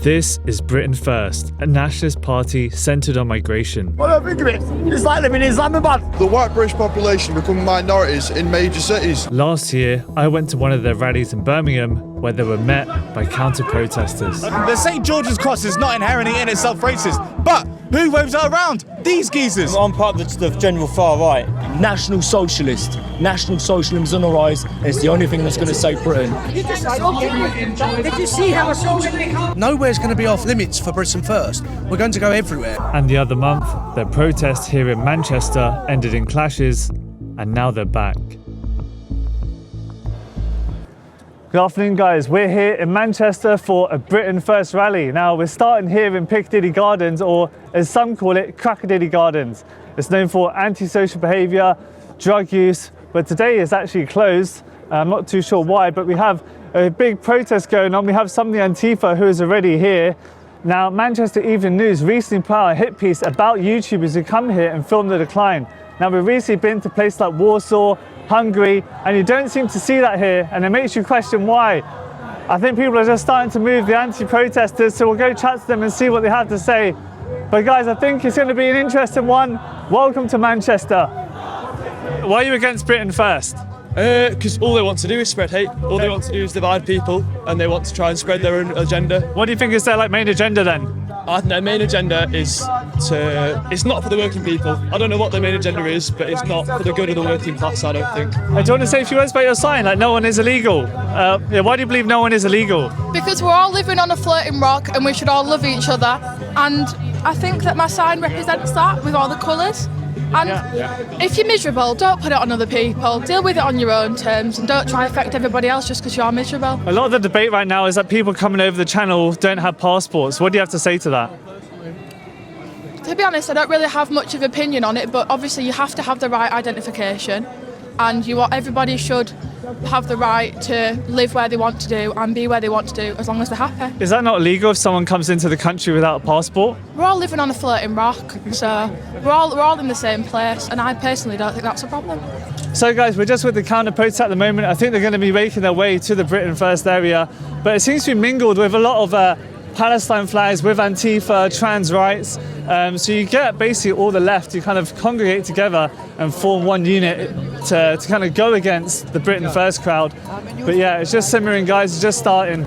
This is Britain First, a nationalist party centred on migration. What do I think of it? It's like living in Islamabad. The white British population become minorities in major cities. Last year, I went to one of their rallies in Birmingham where they were met by counter-protesters. The St George's Cross is not inherently in itself racist, but who waves it around? These geezers. I'm part of the general far right. National socialist. National socialism's on the rise, and it's the only thing that's going to save Britain. Did you see how a socialist... Nowhere's going to be off limits for Britain First. We're going to go everywhere. And the other month, their protest here in Manchester ended in clashes, and now they're back. Good afternoon, guys. We're here in Manchester for a Britain First rally. Now, we're starting here in Piccadilly Gardens, or as some call it, Crackadilly Gardens. It's known for antisocial behaviour, drug use, but today is actually closed. I'm not too sure why, but we have a big protest going on. We have some of the Antifa who is already here. Now, Manchester Evening News recently put out a hit piece about YouTubers who come here and film the decline. Now, we've recently been to places like Warsaw, Hungary, and you don't seem to see that here, and it makes you question why. I think people are just starting to move the anti-protesters, so we'll go chat to them and see what they have to say. But guys, I think it's going to be an interesting one. Welcome to Manchester. Why are you against Britain First? Because all they want to do is spread hate. All they want to do is divide people, and they want to try and spread their own agenda. What do you think is their main agenda then? I think their main agenda is it's not for the working people. I don't know what their main agenda is, but it's not for the good of the working class, I don't think. Do you want to say a few words about your sign, like no one is illegal? Why do you believe no one is illegal? Because we're all living on a floating rock and we should all love each other. And I think that my sign represents that with all the colours. And if you're miserable, don't put it on other people. Deal with it on your own terms and don't try to affect everybody else just because you're miserable. A lot of the debate right now is that people coming over the channel don't have passports. What do you have to say to that? To be honest, I don't really have much of an opinion on it, but obviously you have to have the right identification, and everybody should have the right to live where they want to do and be where they want to do as long as they're happy. Is that not illegal if someone comes into the country without a passport? We're all living on a floating rock, so we're all in the same place, and I personally don't think that's a problem. So guys, we're just with the counter-protests at the moment. I think they're going to be making their way to the Britain First area, but it seems to be mingled with a lot of Palestine flags, with Antifa, trans rights. So you get basically all the left, you kind of congregate together and form one unit to kind of go against the Britain First crowd. But yeah, it's just simmering, guys, it's just starting.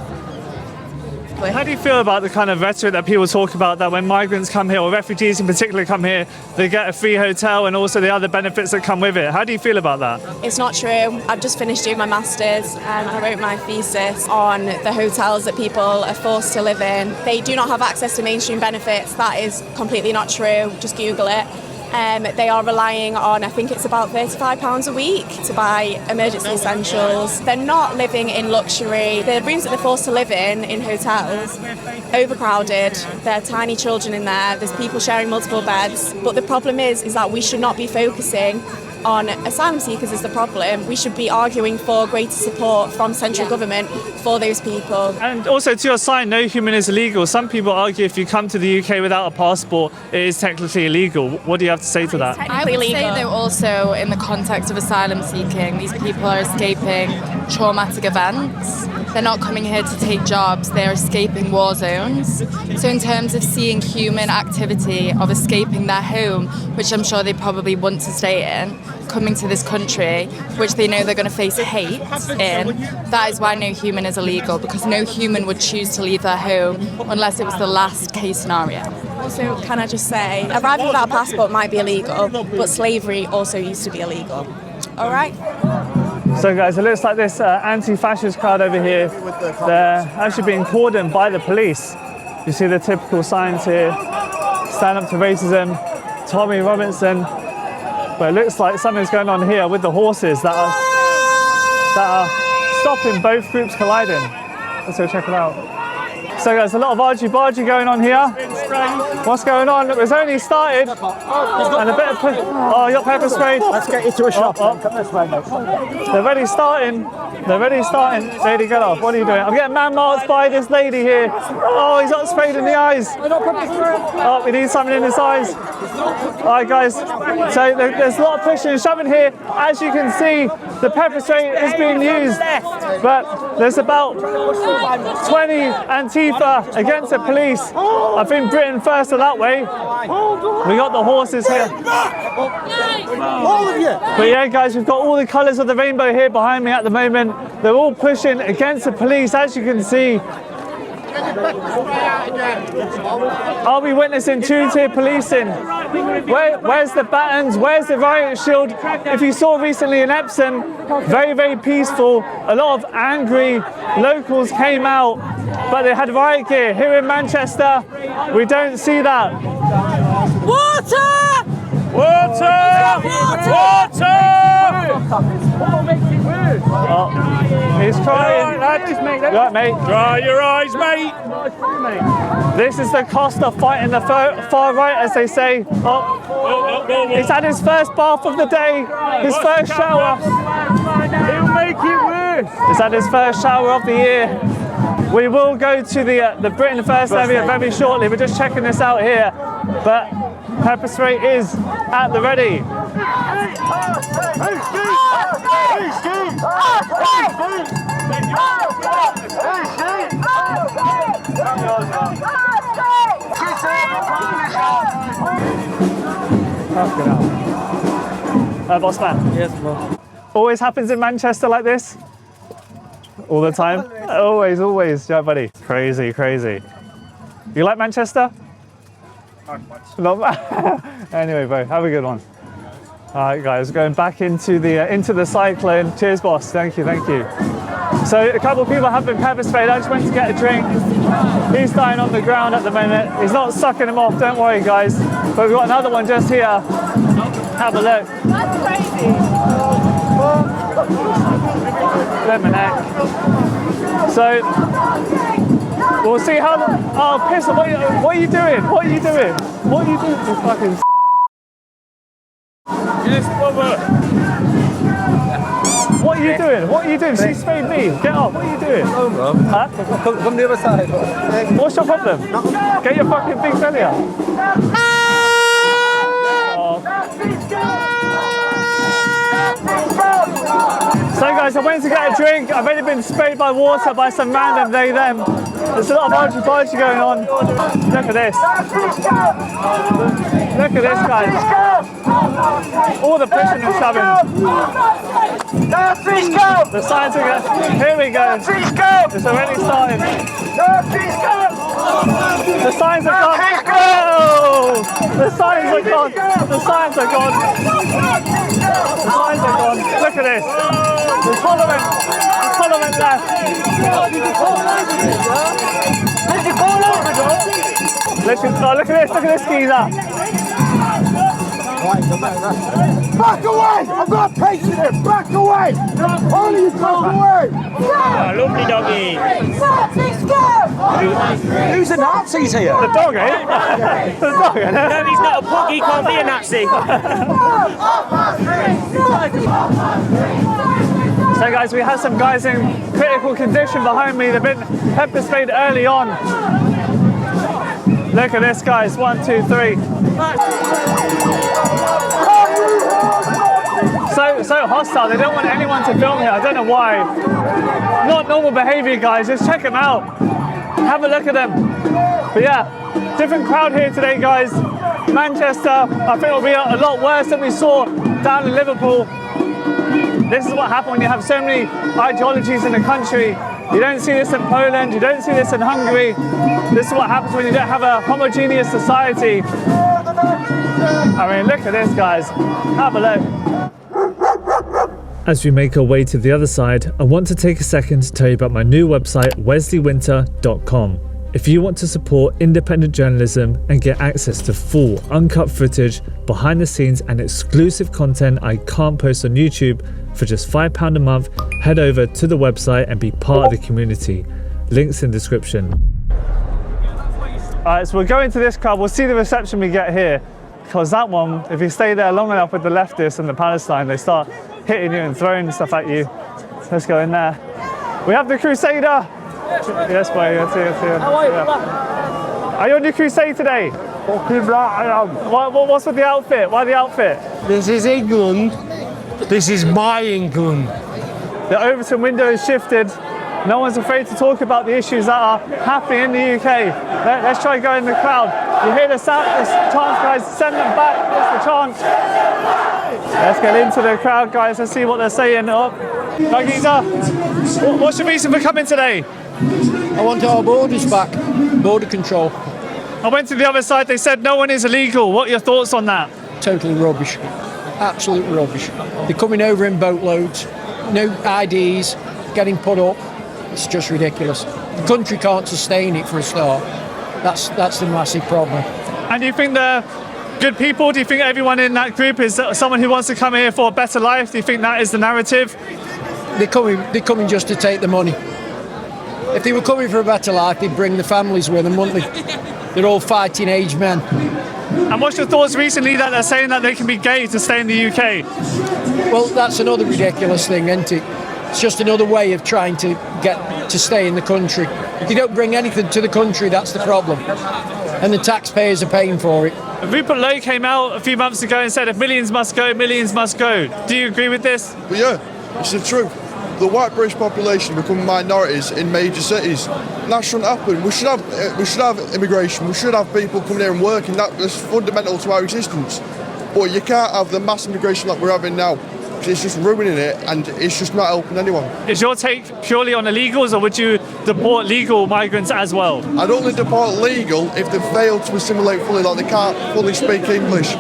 How do you feel about the kind of rhetoric that people talk about, that when migrants come here, or refugees in particular come here, they get a free hotel and also the other benefits that come with it? How do you feel about that? It's not true. I've just finished doing my masters and I wrote my thesis on the hotels that people are forced to live in. They do not have access to mainstream benefits. That is completely not true. Just Google it. They are relying on, I think it's about £35 a week to buy emergency essentials. They're not living in luxury. The rooms that they're forced to live in hotels, overcrowded. There are tiny children in there. There's people sharing multiple beds. But the problem is that we should not be focusing on asylum seekers as the problem. We should be arguing for greater support from central government for those people. And also, to your sign, no human is illegal. Some people argue if you come to the UK without a passport, it is technically illegal. What do you have to say to that? I would say, though, also in the context of asylum seeking, these people are escaping traumatic events. They're not coming here to take jobs, they're escaping war zones. So in terms of seeing human activity of escaping their home, which I'm sure they probably want to stay in, coming to this country, which they know they're going to face hate in, that is why no human is illegal, because no human would choose to leave their home unless it was the last case scenario. Also, can I just say, arriving without a passport might be illegal, but slavery also used to be illegal. All right? So guys, it looks like this anti-fascist crowd over here, they're actually being cordoned by the police. You see the typical signs here, stand up to racism, Tommy Robinson. But it looks like something's going on here with the horses that are stopping both groups colliding. Let's go check it out. So guys, a lot of argy-bargy going on here. What's going on? It was only started. And a bit of you got pepper spray. Let's get you to a shop. Come this way, mate. They're already starting. Lady, get off. What are you doing? I'm getting man-marked by this lady here. Oh, he's got sprayed in the eyes. Oh, we need something in his eyes. All right, guys. So there's a lot of pushing and shoving here. As you can see, the pepper spray is being used, but there's about 20 Antifa against the police. I think Britain first are that way. We got the horses here. All of you! But yeah, guys, we've got all the colours of the rainbow here behind me at the moment. They're all pushing against the police, as you can see. Are we witnessing two-tier policing? Where's the batons? Where's the riot shield? If you saw recently in Epsom, very, very peaceful. A lot of angry locals came out, but they had riot gear. Here in Manchester, we don't see that. Water! Water! Water! Oh, he's trying. Right, mate. Dry your eyes, mate! This is the cost of fighting the far right, as they say. Oh, he's had his first bath of the day, his first shower. He'll make it worse! He's had his first shower of the year. We will go to the Britain First area very shortly. We're just checking this out here, but pepper spray is at the ready. Boss man. Yes, boss. Always happens in Manchester like this? All the time? Always, always. Yeah, buddy. Crazy, crazy. You like Manchester? Not much. Anyway, bro, have a good one. All right, guys, going back into the cyclone. Cheers, boss. Thank you, thank you. So a couple of people have been pepper sprayed. I just went to get a drink. He's dying on the ground at the moment. He's not sucking him off, don't worry, guys. But we've got another one just here. Have a look. That's crazy. Lemonade. So we'll see how. Oh, piss! What are you doing? What are you doing? What are you doing? You fucking. Yes, brother! What are you doing? What are you doing? She sprayed me. Get off. What are you doing? Huh? Come the other side. What's your problem? Get your fucking big belly out. So guys, I went to get a drink. I've only been sprayed by water by some random they them. There's a lot of argy-bargy going on. Look at this. Look at this, guys. All the pushing and shoving. The signs are going. Here we go. It's already started. The signs are gone. Oh! The signs are gone. The signs are gone. The signs are gone. Look at this. The tolerant left. Look at this geezer. Back away! I've got a patient here! Back away! Only you back away! Lovely doggy. Who's the Nazis here? The dog, eh? The dog, eh? No, he's not a pug, he can't be a Nazi. So guys, we have some guys in critical condition behind me. They've been pepper sprayed early on. Look at this, guys. 1, 2, 3. So hostile. They don't want anyone to film here. I don't know why. Not normal behaviour, guys. Just check them out. Have a look at them. But yeah, different crowd here today, guys. Manchester, I think it'll be a lot worse than we saw down in Liverpool. This is what happens when you have so many ideologies in the country. You don't see this in Poland, you don't see this in Hungary. This is what happens when you don't have a homogeneous society. I mean, look at this, guys. Have a look. As we make our way to the other side, I want to take a second to tell you about my new website, wesleywinter.com. If you want to support independent journalism and get access to full, uncut footage, behind the scenes and exclusive content I can't post on YouTube for just £5 a month, head over to the website and be part of the community. Links in description. Alright, so we're going to this club. We'll see the reception we get here. Because that one, if you stay there long enough with the leftists and the Palestine, they start hitting you and throwing stuff at you. Let's go in there. We have the Crusader. Yes, boy. Let's see. Are you on your crusade today? Fucking right I am. What's with the outfit? Why the outfit? This is England This is my England. The Overton window is shifted. No one's afraid to talk about the issues that are happening in the UK. Let's try going in the crowd. You hear the sound, this chant, guys, send them back. That's the chant. Let's get into the crowd, guys. Let's see what they're saying. Oh, Nagiza, what's your reason for coming today? I want our borders back, border control. I went to the other side, they said no one is illegal. What are your thoughts on that? Totally rubbish, absolute rubbish. They're coming over in boatloads, no IDs, getting put up. It's just ridiculous. The country can't sustain it for a start. That's the massive problem. And do you think they're good people? Do you think everyone in that group is someone who wants to come here for a better life? Do you think that is the narrative? They're coming just to take the money. If they were coming for a better life, they'd bring the families with them, wouldn't they? They're all fighting age men. And what's your thoughts recently that they're saying that they can be gay to stay in the UK? Well, that's another ridiculous thing, isn't it? It's just another way of trying to get to stay in the country. If you don't bring anything to the country, that's the problem. And the taxpayers are paying for it. Rupert Lowe came out a few months ago and said if millions must go, millions must go. Do you agree with this? But yeah, it's the truth. The white British population become minorities in major cities. And that shouldn't happen. We should have immigration. We should have people coming here and working. That's fundamental to our existence. But you can't have the mass immigration that we're having now. It's just ruining it, and it's just not helping anyone. Is your take purely on illegals, or would you deport legal migrants as well? I'd only deport legal if they fail to assimilate fully, like they can't fully speak English.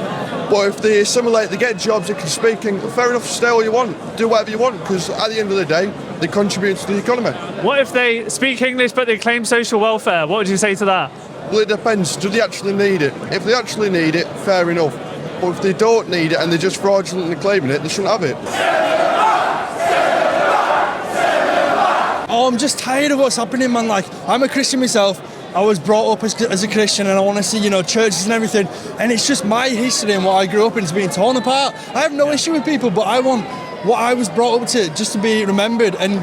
But if they assimilate, they get jobs, they can speak English, fair enough, stay all you want, do whatever you want, because at the end of the day, they contribute to the economy. What if they speak English but they claim social welfare? What would you say to that? Well, it depends. Do they actually need it? If they actually need it, fair enough. But if they don't need it and they're just fraudulently claiming it, they shouldn't have it. Oh, I'm just tired of what's happening, man. Like, I'm a Christian myself. I was brought up as a Christian, and I want to see, churches and everything. And it's just my history and what I grew up in is being torn apart. I have no issue with people, but I want what I was brought up to just to be remembered and,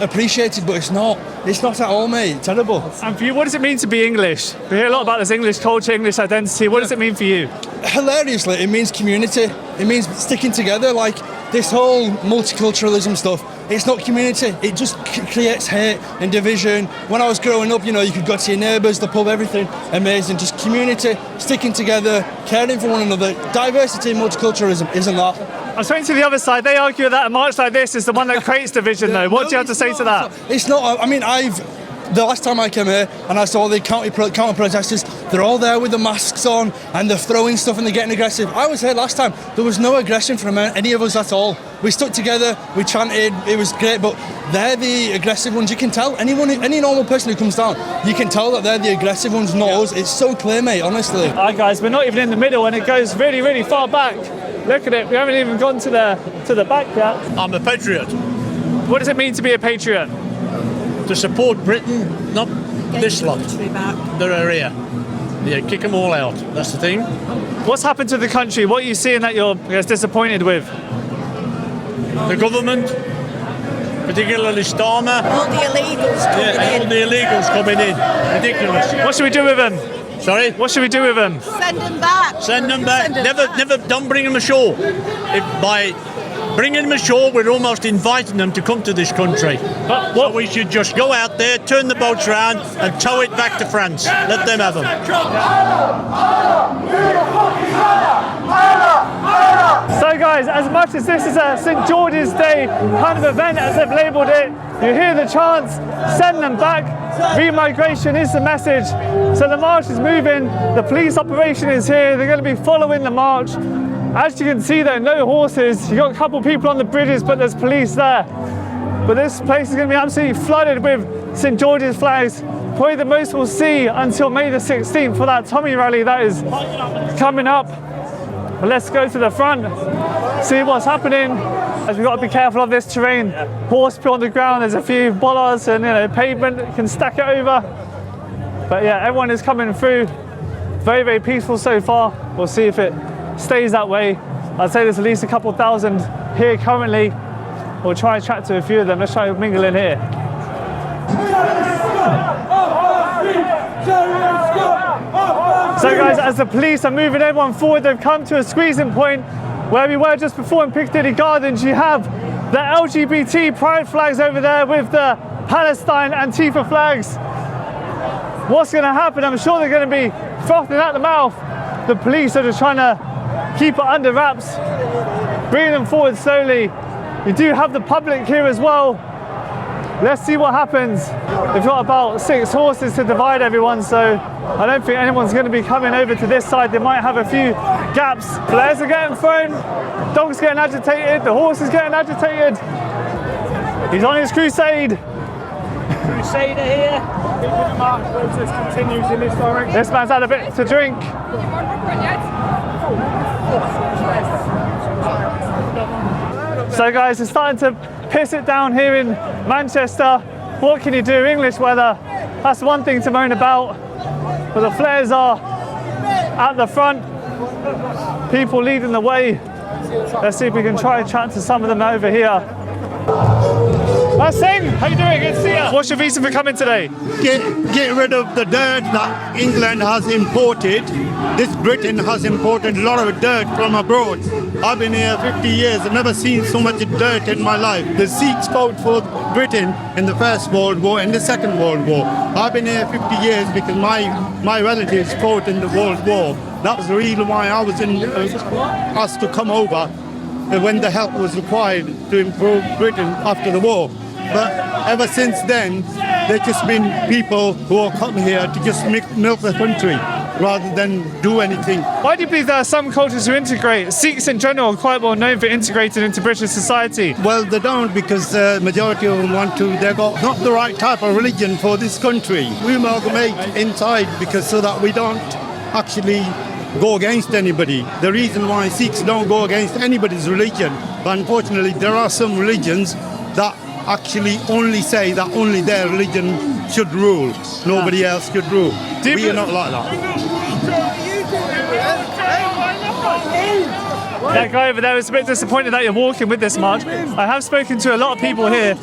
appreciated. But it's not. It's not at all, mate. Terrible. And for you, what does it mean to be English? We hear a lot about this English culture, English identity. What does it mean for you? Hilariously, it means community. It means sticking together. Like, this whole multiculturalism stuff, it's not community. It just creates hate and division. When I was growing up, you could go to your neighbours, the pub, everything. Amazing. Just community, sticking together, caring for one another. Diversity and multiculturalism isn't that. I was saying to the other side, they argue that a march like this is the one that creates division, though. What do you have to say to that? It's not. I mean, the last time I came here and I saw the counter protesters, they're all there with the masks on and they're throwing stuff and they're getting aggressive. I was here last time. There was no aggression from any of us at all. We stuck together, we chanted, it was great, but they're the aggressive ones. You can tell. Any normal person who comes down, you can tell that they're the aggressive ones, not us. It's so clear, mate, honestly. All right, guys, we're not even in the middle and it goes really, really far back. Look at it. We haven't even gone to the back yet. I'm a patriot. What does it mean to be a patriot? To support Britain, not this lot. They're here. Yeah, kick them all out. That's the thing. What's happened to the country? What are you seeing that you're disappointed with? The government, particularly Starmer. All the illegals coming in. All the illegals coming in. Ridiculous. What should we do with them? Sorry? What should we do with them? Send them back. Send them back. Never, don't bring them ashore. By bringing them ashore, we're almost inviting them to come to this country. So we should just go out there, turn the boats around and tow it back to France. Let them have them. So guys, as much as this is a St. George's Day kind of event, as they've labelled it, you hear the chants, send them back. Remigration is the message. So the march is moving, the police operation is here, they're going to be following the march. As you can see, there are no horses. You've got a couple of people on the bridges, but there's police there. But this place is going to be absolutely flooded with St. George's flags. Probably the most we'll see until May the 16th for that Tommy rally that is coming up. But let's go to the front, see what's happening. As we've got to be careful of this terrain. Horse put on the ground, there's a few bollards and pavement, you can stack it over. But yeah, everyone is coming through. Very, very peaceful so far. We'll see if it stays that way. I'd say there's at least a couple thousand here currently. We'll try and chat to a few of them. Let's try and mingle in here. So guys, as the police are moving everyone forward, they've come to a squeezing point. where we were just before in Piccadilly Gardens, you have the LGBT pride flags over there with the Palestine Antifa flags. What's going to happen? I'm sure they're going to be frothing at the mouth. The police are just trying to keep it under wraps, bringing them forward slowly. You do have the public here as well. Let's see what happens. They've got about 6 horses to divide everyone, so I don't think anyone's going to be coming over to this side. They might have a few gaps. Flares are getting thrown, dogs getting agitated, the horse is getting agitated. He's on his crusade. Crusader here. The march protest continues in this direction. This man's had a bit to drink. So guys, it's starting to piss it down here in Manchester. What can you do? English weather, that's one thing to moan about. But the flares are at the front, people leading the way. Let's see if we can try and chat to some of them over here. Singh, how you doing? Good to see you. What's your reason for coming today? Get rid of the dirt that England has imported. This Britain has imported a lot of dirt from abroad. I've been here 50 years. I've never seen so much dirt in my life. The Sikhs fought for Britain in the First World War and the Second World War. I've been here 50 years because my relatives fought in the World War. That was the reason why I was asked to come over when the help was required to improve Britain after the war. But ever since then, there's just been people who are come here to just milk the country rather than do anything. Why do you believe there are some cultures who integrate? Sikhs in general are quite well known for integrating into British society. Well, they don't, because the majority of them want to. They've got not the right type of religion for this country. We amalgamate inside because so that we don't actually go against anybody. The reason why Sikhs don't go against anybody's religion, but unfortunately there are some religions that actually only say that only their religion should rule. Nobody else should rule. We are not like that. That guy over there is a bit disappointed that you're walking with this march. I have spoken to a lot of people here.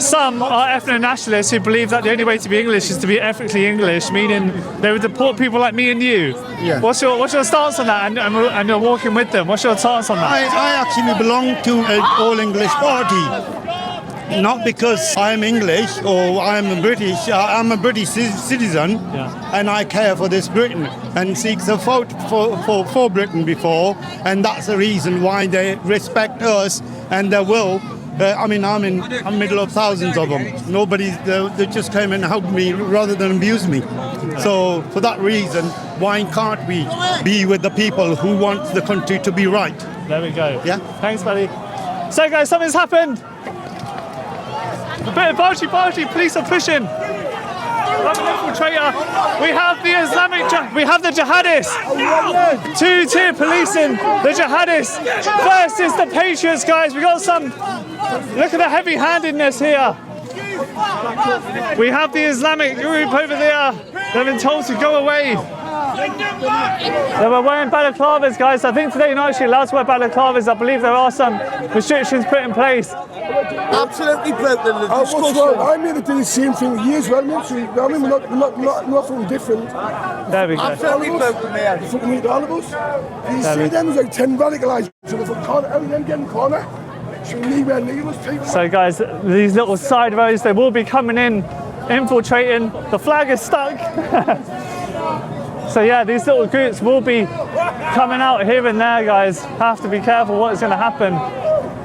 Some are ethno-nationalists who believe that the only way to be English is to be ethnically English, meaning they would deport people like me and you. Yeah. What's your stance on that? And you're walking with them. What's your stance on that? I actually belong to an all-English party. Not because I'm English or I'm British. I'm a British citizen, and I care for this Britain. And Sikhs have fought for Britain before, and that's the reason why they respect us and they will. I'm in the middle of thousands of them. They just came and hugged me rather than abuse me. So for that reason, why can't we be with the people who want the country to be right? There we go. Yeah. Thanks, buddy. So guys, something's happened. A bit of Balti, police are pushing. Like an infiltrator. We have the we have the jihadists. 2-tier policing the jihadists. First is the patriots, guys. We got some. Look at the heavy-handedness here. We have the Islamic group over there. They've been told to go away. They were wearing balaclavas, guys. I think today you're not actually allowed to wear balaclavas. I believe there are some restrictions put in place. Absolutely broken the discussion. I mean, they do the same thing with years, well, I mean, we're nothing different. There we go. Absolutely broken, man. You fucking eat all of us. You see them, there's like 10 radicalised to the front corner, every them getting corner. So guys, these little side roads, they will be coming in, infiltrating. The flag is stuck. So yeah, these little groups will be coming out here and there, guys. Have to be careful what's going to happen.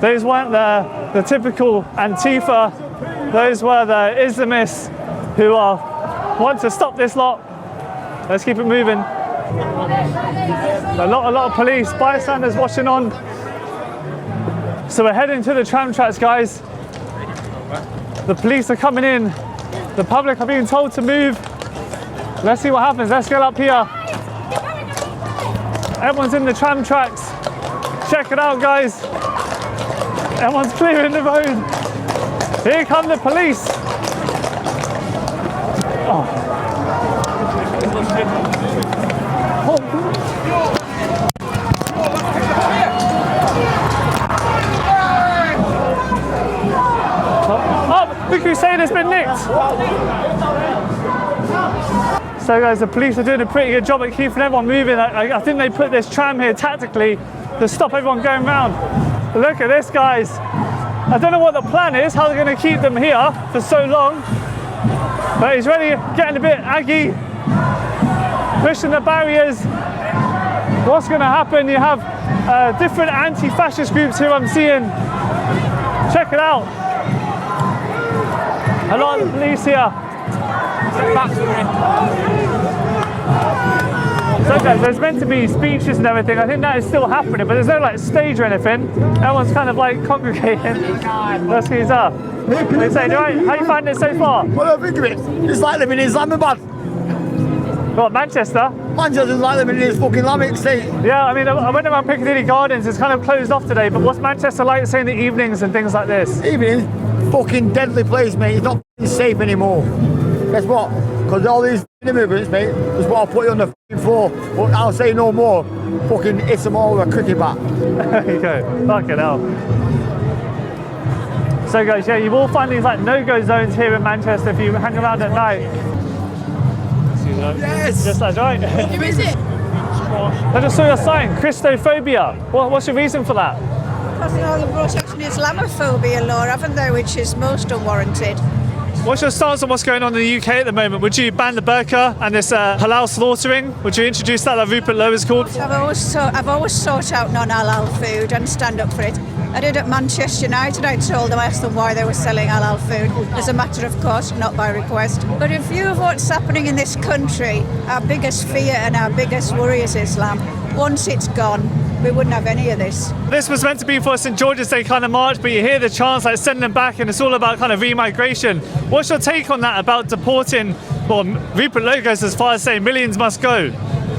Those weren't the typical Antifa. Those were the Islamists who want to stop this lot. Let's keep it moving. A lot of police, bystanders watching on. So we're heading to the tram tracks, guys. The police are coming in. The public are being told to move. Let's see what happens. Let's get up here. Everyone's in the tram tracks. Check it out, guys. Everyone's clearing the road. Here come the police. Oh. The Crusader's been nicked. So guys, the police are doing a pretty good job at keeping everyone moving. I think they put this tram here tactically to stop everyone going round. Look at this, guys. I don't know what the plan is, how they're going to keep them here for so long. But he's really getting a bit aggy, pushing the barriers. What's going to happen? You have different anti-fascist groups here I'm seeing. Check it out. A lot of the police here. So guys, there's meant to be speeches and everything. I think that is still happening, but there's no like stage or anything. Everyone's kind of like congregating. Let's get up. They say, right, how you finding it so far? What do I think of it? It's like living in Islamabad. What, Manchester? Manchester's like living in this fucking Islamic state. Yeah, I mean, I went around Piccadilly Gardens. It's kind of closed off today, but what's Manchester like, say, in the evenings and things like this? Evenings? Fucking deadly place, mate. It's not safe anymore. Guess what? Because all these immigrants, mate, is what I'll put you on the floor. But I'll say no more. Fucking hit them all with a cricket bat. There you go. Fucking hell. So guys, yeah, you will find these like no-go zones here in Manchester if you hang around at night. Yes! Yes, that's right. Who is it? I just saw your sign, Christophobia. What's your reason for that? Because they've brought out an Islamophobia law, haven't they, which is most unwarranted. What's your stance on what's going on in the UK at the moment? Would you ban the burqa and this halal slaughtering? Would you introduce that, like Rupert Lowe is called? I've always sought out non-halal food and stand up for it. I did at Manchester United. I asked them why they were selling halal food as a matter of course, not by request. But in view of what's happening in this country, our biggest fear and our biggest worry is Islam. Once it's gone, we wouldn't have any of this. This was meant to be for St George's Day kind of march, but you hear the chants like send them back, and it's all about kind of remigration. What's your take on that about deporting? Well, Rupert Lowe goes as far as saying millions must go.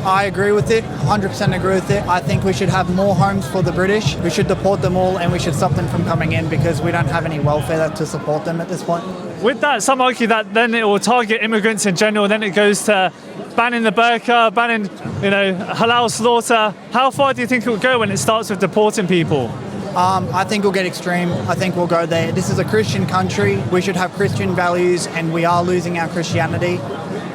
I agree with it, 100% agree with it. I think we should have more homes for the British. We should deport them all and we should stop them from coming in because we don't have any welfare to support them at this point. With that, some argue that then it will target immigrants in general, then it goes to banning the burqa, banning, halal slaughter. How far do you think it will go when it starts with deporting people? I think we'll get extreme. I think we'll go there. This is a Christian country. We should have Christian values and we are losing our Christianity.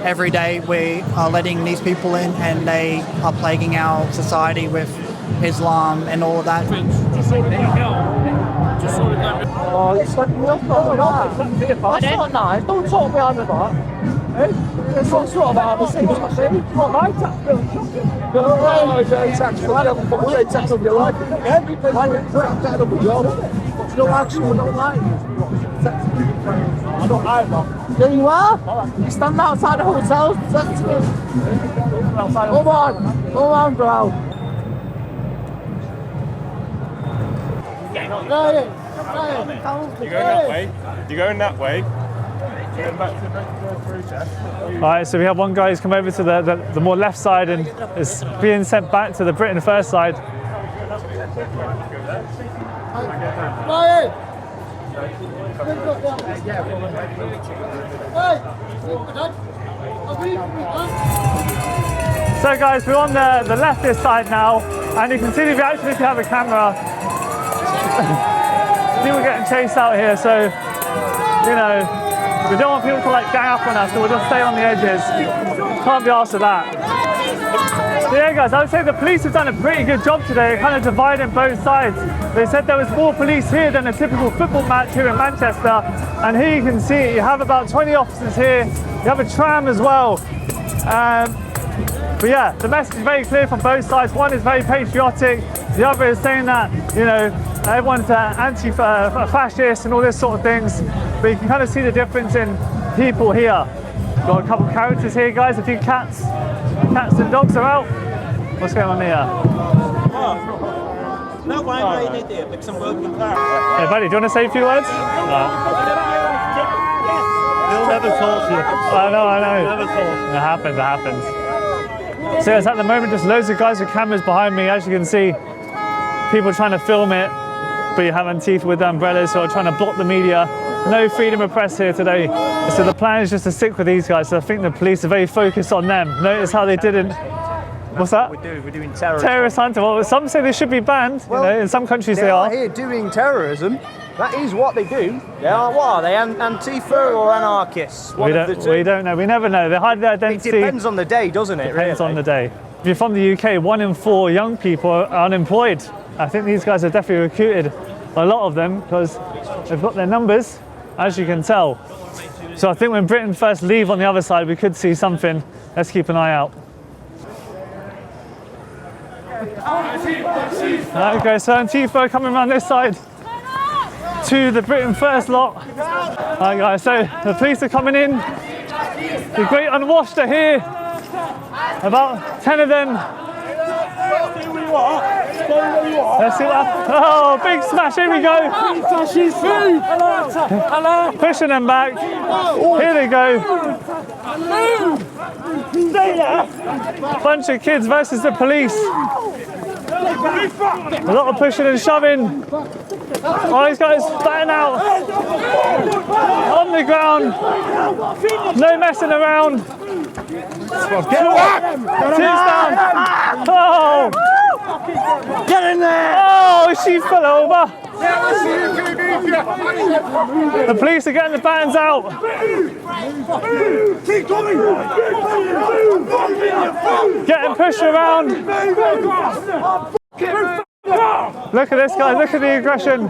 Every day we are letting these people in and they are plaguing our society with Islam and all of that. Oh, it's like that's not nice. Don't talk behind the back. It's some sort of harvesting. It's not my tax bill. No, tax bill. I don't pay tax on your life. Everything. I don't tax on your job. No action. I don't like it. I don't like that. There you are. You stand outside the hotel. Come on, bro. You're going that way. You're going that way. Going back to the protest. All right, so we have one guy who's come over to the more left side and is being sent back to the Britain First side. So guys, we're on the leftist side now, and you can see the reaction if you have a camera. People getting chased out here, so we don't want people to like gang up on us, so we'll just stay on the edges. Can't be asked for that. So yeah guys, I would say the police have done a pretty good job today, kind of dividing both sides. They said there was more police here than a typical football match here in Manchester, and here you can see you have about 20 officers here. You have a tram as well. But yeah, the message is very clear from both sides. One is very patriotic, the other is saying that, everyone's anti-fascist and all this sort of things. But you can kind of see the difference in people here. Got a couple of characters here, guys, a few cats. Cats and dogs are out. What's going on here? No, why am I an idiot? Because I'm working hard. Hey buddy, do you want to say a few words? They'll never talk to you. I know. They'll never talk. It happens. So yes, at the moment, just loads of guys with cameras behind me. As you can see, people trying to film it, but you have Antifa with umbrellas who are trying to block the media. No freedom of press here today. So the plan is just to stick with these guys. So I think the police are very focused on them. Notice how they didn't. What's that? We're doing terrorism. Terrorist hunting. Well, some say they should be banned. Well, in some countries they are here doing terrorism. That is what they do. They are, what are they, Antifa or anarchists? We don't know. We never know. They hide their identity. It depends on the day, doesn't it? Depends on the day. if you're from the UK, 1 in 4 young people are unemployed. I think these guys are definitely recruited, a lot of them, because they've got their numbers, as you can tell. So I think when Britain first leave on the other side, we could see something. Let's keep an eye out. Okay, so Antifa coming around this side to the Britain First lot. Alright guys, so the police are coming in. The great unwashed are here. About 10 of them. Let's see what happens. Oh, big smash, here we go. Pushing them back. Here they go. Bunch of kids versus the police. A lot of pushing and shoving. Oh, these guys batting out. On the ground. No messing around. Get back! Down. Oh! Get in there! Oh, she fell over. The police are getting the batons out. Keep coming! Getting pushed around. Look at this guy, look at the aggression.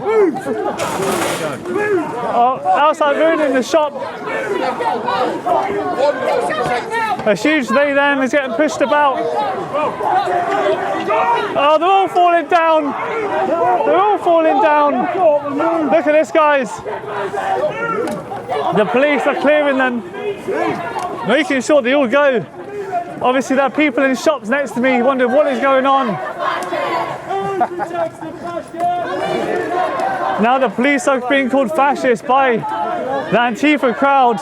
Oh, outside ruining the shop. A huge they them is getting pushed about. Oh, they're all falling down. They're all falling down. Look at this, guys. The police are clearing them, making sure they all go. Obviously, there are people in shops next to me wondering what is going on. Now the police are being called fascist by the Antifa crowd.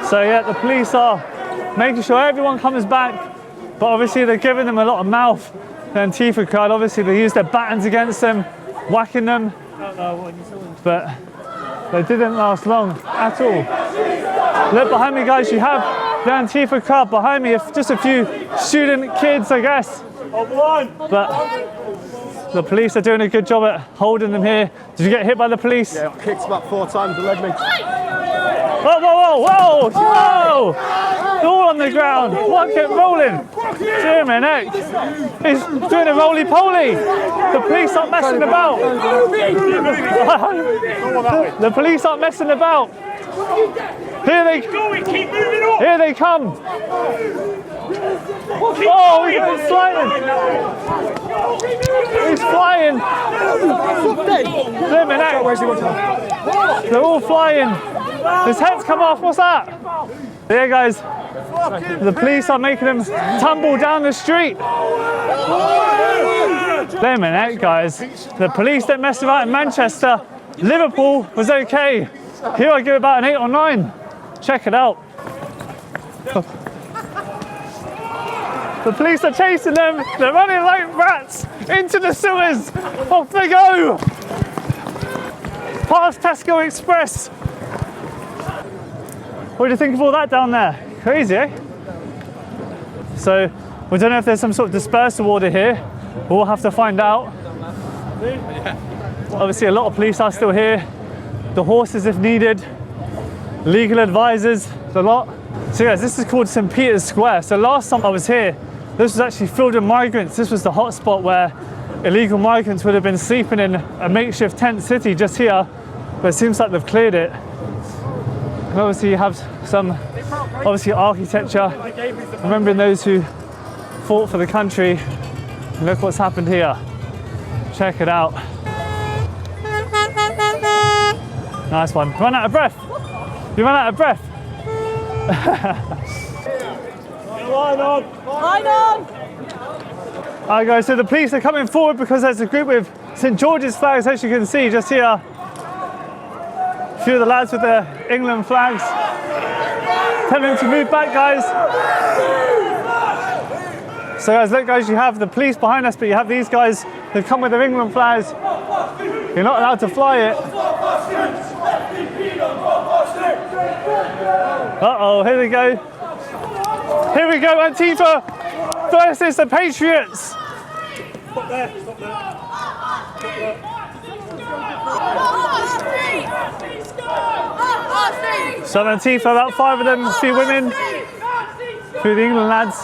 So yeah, the police are making sure everyone comes back, but obviously they're giving them a lot of mouth. The Antifa crowd, obviously they use their batons against them, whacking them, but they didn't last long at all. Look behind me, guys, you have the Antifa crowd behind me, just a few student kids, I guess. But the police are doing a good job at holding them here. Did you get hit by the police? Yeah, I kicked about 4 times and led me. Whoa, whoa, whoa, whoa, whoa! They're all on the ground. What kept rolling? German heck. He's doing a roly-poly. The police aren't messing about. The police aren't messing about. Here they come. Oh, he's flying. He's flying. They're all flying. His head's come off. What's that? There, guys. The police are making him tumble down the street. Wait a minute, guys. The police don't mess about in Manchester. Liverpool was okay. Here I give about an 8 or 9. Check it out. The police are chasing them. They're running like rats into the sewers. Off they go. Past Tesco Express. What do you think of all that down there? Crazy, eh? So we don't know if there's some sort of dispersal order here. We'll have to find out. Obviously a lot of police are still here. The horses if needed. Legal advisors, a lot. So guys, this is called St. Peter's Square. So last time I was here, this was actually filled with migrants. This was the hot spot where illegal migrants would have been sleeping in a makeshift tent city just here. But it seems like they've cleared it. And obviously you have some, architecture, remembering those who fought for the country. And look what's happened here. Check it out. Nice one. Run out of breath. You ran out of breath. Line on! Line on! Alright guys, so the police are coming forward because there's a group with St. George's flags, as you can see, just here. A few of the lads with their England flags. Tell them to move back, guys. So guys, look guys, you have the police behind us, but you have these guys who've come with their England flags. You're not allowed to fly it. Uh-oh, here we go. Here we go, Antifa versus the Patriots. Stop there, stop there. Some Antifa, about 5 of them, a few women, a few of the England lads.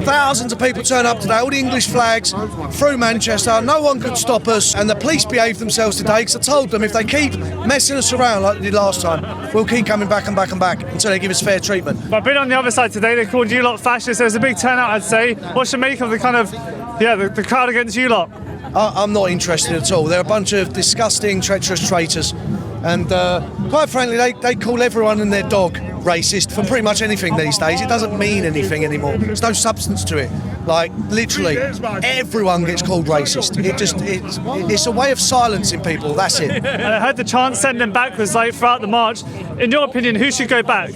Thousands of people turn up today, all the English flags through Manchester. No one could stop us, and the police behaved themselves today because I told them if they keep messing us around like they did last time, we'll keep coming back and back and back until they give us fair treatment. But I've been on the other side today, they called you lot fascists. There was a big turnout, I'd say. What's your make of the kind of, the crowd against you lot? I'm not interested at all. They're a bunch of disgusting, treacherous traitors. And quite frankly, they call everyone and their dog racist for pretty much anything these days. It doesn't mean anything anymore. There's no substance to it. Like, literally, everyone gets called racist. It's a way of silencing people, that's it. And I heard the chant send them back was like throughout the march. In your opinion, who should go back?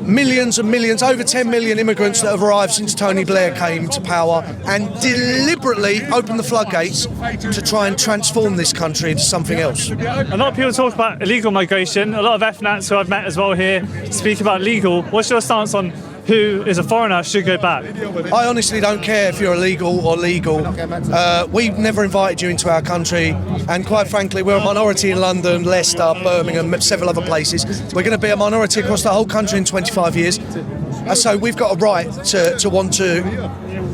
Millions and millions, over 10 million immigrants that have arrived since Tony Blair came to power and deliberately opened the floodgates to try and transform this country into something else. A lot of people talk about illegal migration. A lot of FNATs who I've met as well here speak about legal. What's your stance on who is a foreigner should go back? I honestly don't care if you're illegal or legal. We've never invited you into our country, and quite frankly, we're a minority in London, Leicester, Birmingham, several other places. We're going to be a minority across the whole country in 25 years. So we've got a right to want to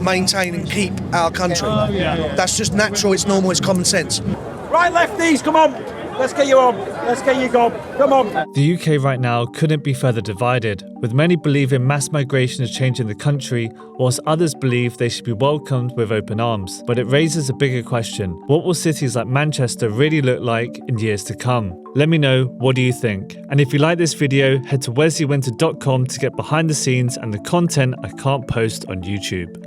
maintain and keep our country. That's just natural, it's normal, it's common sense. Right, lefties, come on. Let's get you on. Let's get you gone. Come on. The UK right now couldn't be further divided, with many believing mass migration is changing the country, whilst others believe they should be welcomed with open arms. But it raises a bigger question. What will cities like Manchester really look like in years to come? Let me know, what do you think? And if you like this video, head to wesleywinter.com to get behind the scenes and the content I can't post on YouTube.